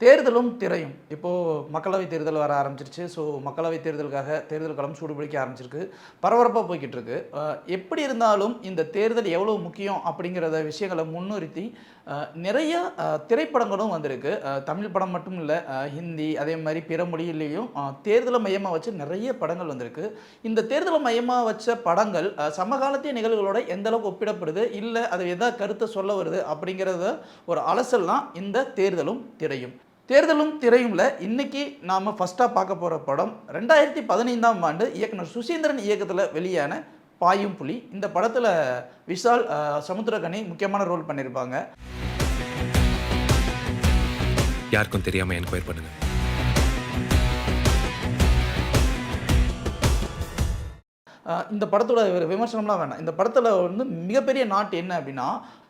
தேர்தலும் திரையும் இப்போது மக்களவை தேர்தல் வர ஆரம்பிச்சிருச்சு. ஸோ மக்களவை தேர்தலுக்காக தேர்தல் களம் சூடுபிடிக்க ஆரம்பிச்சிருக்கு. பரபரப்பாக போய்கிட்டு இருக்கு. எப்படி இருந்தாலும் இந்த தேர்தல் எவ்வளோ முக்கியம் அப்படிங்கிறத விஷயங்களை முன்னிறுத்தி நிறைய திரைப்படங்களும் வந்திருக்கு. தமிழ் படம் மட்டும் இல்லை, ஹிந்தி அதே மாதிரி பிற மொழியிலேயும் தேர்தலை மையமாக வச்சு நிறைய படங்கள் வந்திருக்கு. இந்த தேர்தலை மையமாக வச்ச படங்கள் சமகாலத்திய நிகழ்வுகளோட எந்த அளவுக்கு ஒப்பிடப்படுது, இல்லை அது எதாவது கருத்தை சொல்ல வருது அப்படிங்கிறத ஒரு அலசல் தான் இந்த தேர்தலும் திரையும். தேர்தலும் திரையும்ல இன்னைக்கு நாம் ஃபஸ்ட்டாக பார்க்க போகிற படம் 2015ஆம் ஆண்டு இயக்குனர் சுசீந்திரன் இயக்கத்தில் வெளியான பாயும் புலி. இந்த படத்தில் விஷால், சமுத்திரகனி முக்கியமான ரோல் பண்ணியிருப்பாங்க. யாருக்கும் தெரியாமல் என்கொயர் பண்ணுங்க. இந்த படத்தோட விமர்சனம்லாம் வேண்டாம். இந்த படத்தில் வந்து மிகப்பெரிய நாட்டு என்ன அப்படின்னா,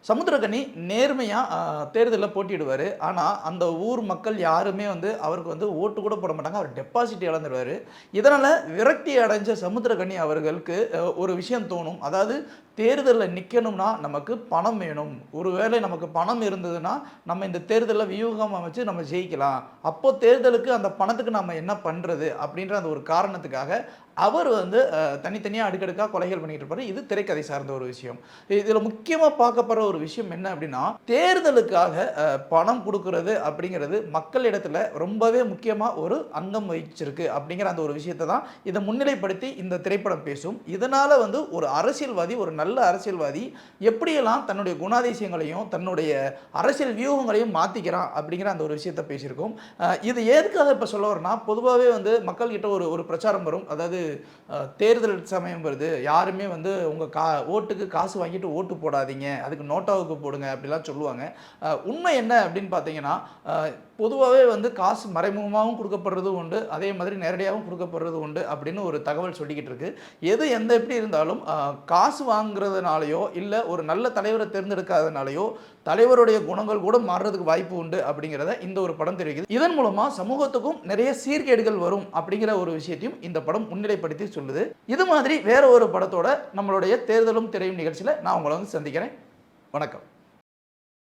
சமுத்திரகனி நேர்மையாக தேர்தலில் போட்டியிடுவார். ஆனால் அந்த ஊர் மக்கள் யாருமே வந்து அவருக்கு வந்து ஓட்டு கூட போட மாட்டாங்க. அவர் டெபாசிட் இழந்துடுவார். இதனால் விரக்தி அடைஞ்ச சமுத்திரகனி அவர்களுக்கு ஒரு விஷயம் தோணும். அதாவது தேர்தலில் நிற்கணும்னா நமக்கு பணம் வேணும். ஒருவேளை நமக்கு பணம் இருந்ததுன்னா நம்ம இந்த தேர்தலில் வியூகம் அமைச்சு நம்ம ஜெயிக்கலாம். அப்போது தேர்தலுக்கு அந்த பணத்துக்கு நம்ம என்ன பண்ணுறது அப்படின்ற அந்த ஒரு காரணத்துக்காக அவர் வந்து தனித்தனியாக அடுக்கடுக்காக கொலைகள் பண்ணிட்டு இருப்பார். இது திரைக்கதை சார்ந்த ஒரு விஷயம். இதில் முக்கியமாக பார்க்கப்படுற ஒரு விஷயம் என்ன அப்படின்னா, தேர்தலுக்காக பணம் கொடுக்கறது அப்படிங்கிறது மக்களிடத்தில் ரொம்பவே முக்கியமாக ஒரு அங்கம் வகிச்சிருக்கு அப்படிங்கிற அந்த ஒரு விஷயத்தை தான் இதை முன்னிலைப்படுத்தி இந்த திரைப்படம் பேசும். இதனால் வந்து ஒரு அரசியல்வாதி, ஒரு நல்ல அரசியல்வாதி எப்படியெல்லாம் தன்னுடைய குணாதிசயங்களையும் தன்னுடைய அரசியல் வியூகங்களையும் மாற்றிக்கிறான் அப்படிங்கிற அந்த ஒரு விஷயத்தை பேசியிருக்கோம். இது எதுக்காக இப்போ சொல்ல வரேன்னா, பொதுவாகவே வந்து மக்கள்கிட்ட ஒரு பிரச்சாரம் வரும். அதாவது தேர்தல் சமயம் வருது, யாருமே வந்து உங்கள் ஓட்டுக்கு காசு வாங்கிட்டு ஓட்டு போடாதீங்க, அதுக்கு நோட்டாவுக்கு போடுங்க அப்படிலாம் சொல்லுவாங்க. உண்மை என்ன அப்படின்னு பார்த்தீங்கன்னா, பொதுவாகவே வந்து காசு மறைமுகமாகவும் கொடுக்கப்படுறது உண்டு, அதே மாதிரி நேரடியாகவும் கொடுக்கப்படுறது உண்டு அப்படின்னு ஒரு தகவல் சொல்லிக்கிட்டு இருக்கு. எது எந்த எப்படி இருந்தாலும் காசு வாங்குறதுனாலையோ இல்லை ஒரு நல்ல தலைவரை தேர்ந்தெடுக்காதனாலையோ தலைவருடைய குணங்கள் கூட மாறுறதுக்கு வாய்ப்பு உண்டு அப்படிங்கிறத இந்த ஒரு படம் தெரிவிக்குது. இதன் மூலமாக சமூகத்துக்கும் நிறைய சீர்கேடுகள் வரும் அப்படிங்கிற ஒரு விஷயத்தையும் இந்த படம் முன்னிலைப்படுத்தி சொல்லுது. இது மாதிரி வேற ஒரு படத்தோட நம்மளுடைய தேர்தலும் திரையும் நிகழ்ச்சியில் நான் உங்களை வந்து சந்திக்கிறேன். வணக்கம்.